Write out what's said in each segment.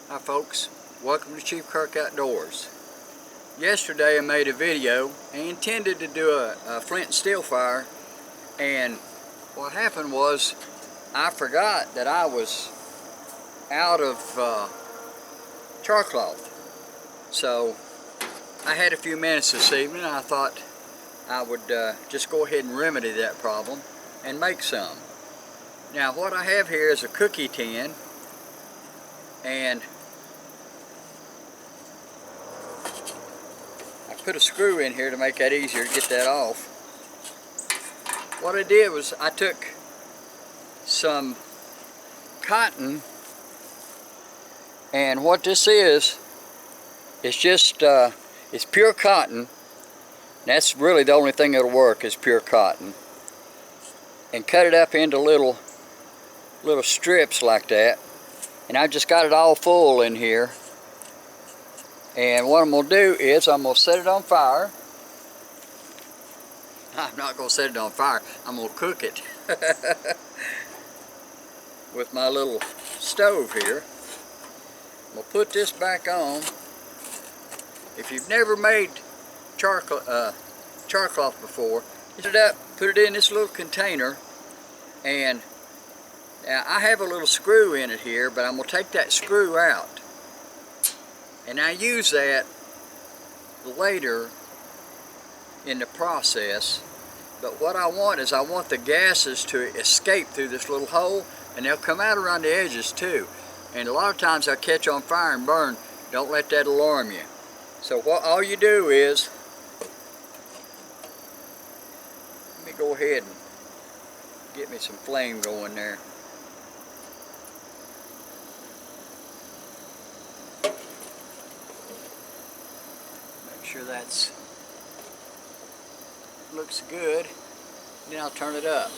Hi folks, welcome to Chiefkirk Outdoors. Yesterday I made a video and intended to do a flint and steel fire, and what happened was I forgot that I was out of Charcloth. So I had a few minutes this evening and I thought I would just go ahead and remedy that problem and make some. Now what I have here is a cookie tin, and put a screw in here to make that easier to get that off. What I did was I took some cotton, and what this is, it's just it's pure cotton. That's really the only thing that'll work is pure cotton, and cut it up into little strips like that. And I just got it all full in here. And what I'm going to do is I'm going to set it on fire. I'm not going to set it on fire. I'm going to cook it with my little stove here. I'm going to put this back on. If you've never made Charcloth before, set it up, put it in this little container, and now I have a little screw in it here, but I'm going to take that screw out. And I use that later in the process. But what I want is I want the gases to escape through this little hole, and they'll come out around the edges too. And a lot of times they'll catch on fire and burn. Don't let that alarm you. So what all you do is, let me go ahead and get me some flame going there. Sure that's looks good. Then I'll turn it up.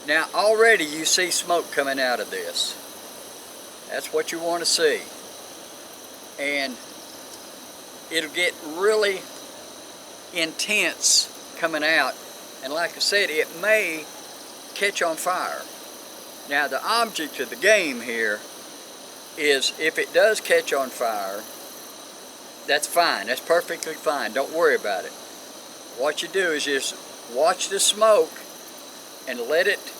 Now already you see smoke coming out of this. That's what you want to see. And it'll get really intense coming out, and like I said, it may catch on fire. Now the object of the game here is if it does catch on fire, that's fine. That's perfectly fine. Don't worry about it. What you do is just watch the smoke and let it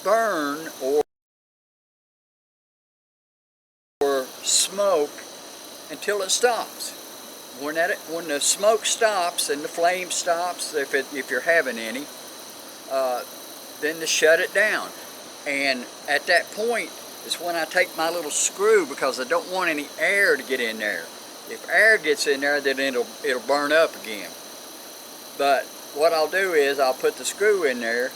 burn or smoke until it stops. When the smoke stops and the flame stops, if you're having any, then to shut it down. And at that point is when I take my little screw, because I don't want any air to get in there. If air gets in there, then it'll burn up again. But what I'll do is I'll put the screw in there,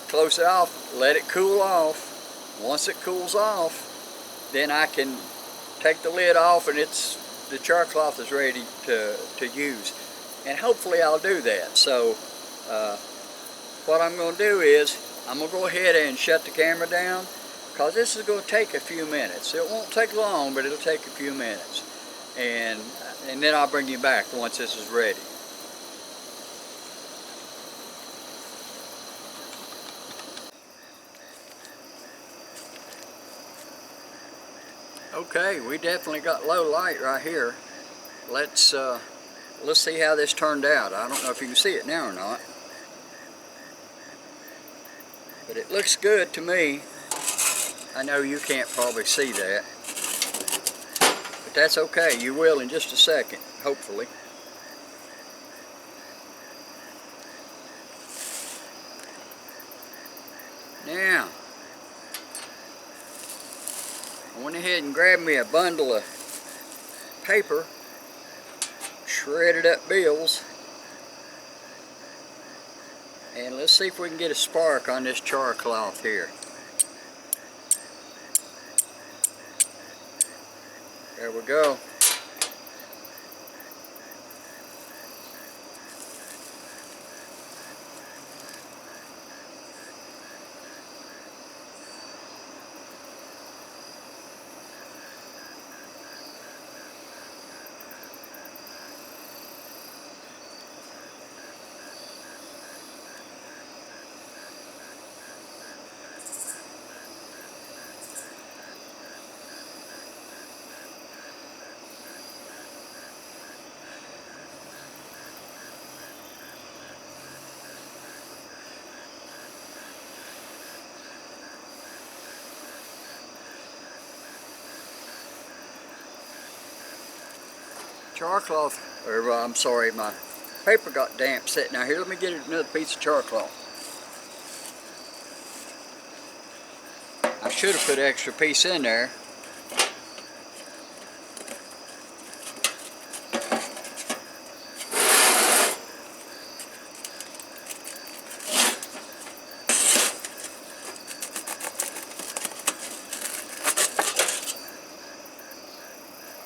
close it off, let it cool off. Once it cools off, then I can take the lid off, and the Charcloth is ready to use. And hopefully I'll do that. So what I'm going to do is I'm going to go ahead and shut the camera down, because this is going to take a few minutes. It won't take long, but it'll take a few minutes. And then I'll bring you back once this is ready. Okay, we definitely got low light right here. Let's see how this turned out. I don't know if you can see it now or not, but it looks good to me. I know you can't probably see that, but that's okay. You will in just a second, hopefully. Now, I went ahead and grabbed me a bundle of paper, shredded up bills, and let's see if we can get a spark on this Charcloth here. There we go. Charcloth, or I'm sorry, my paper got damp sitting out here. Let me get another piece of Charcloth. I should have put an extra piece in there.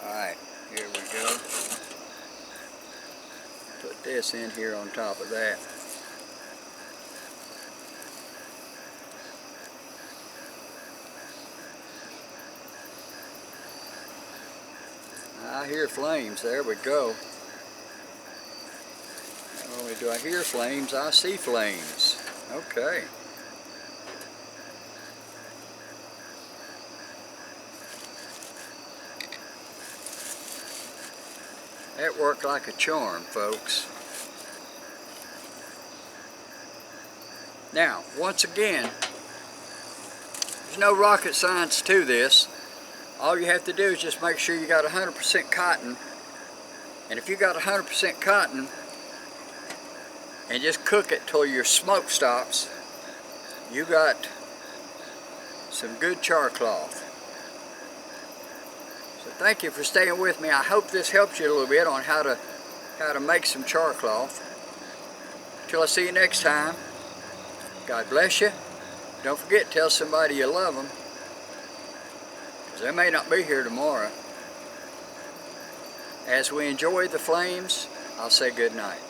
Alright, here we go. Put this in here on top of that. I hear flames. There we go. Not only do I hear flames, I see flames. Okay. That worked like a charm, folks. Now, once again, there's no rocket science to this. All you have to do is just make sure you got 100% cotton. And if you got 100% cotton, and just cook it till your smoke stops, you got some good Charcloth. So thank you for staying with me. I hope this helps you a little bit on how to make some Charcloth. Till I see you next time, God bless you. Don't forget to tell somebody you love them, because they may not be here tomorrow. As we enjoy the flames, I'll say good night.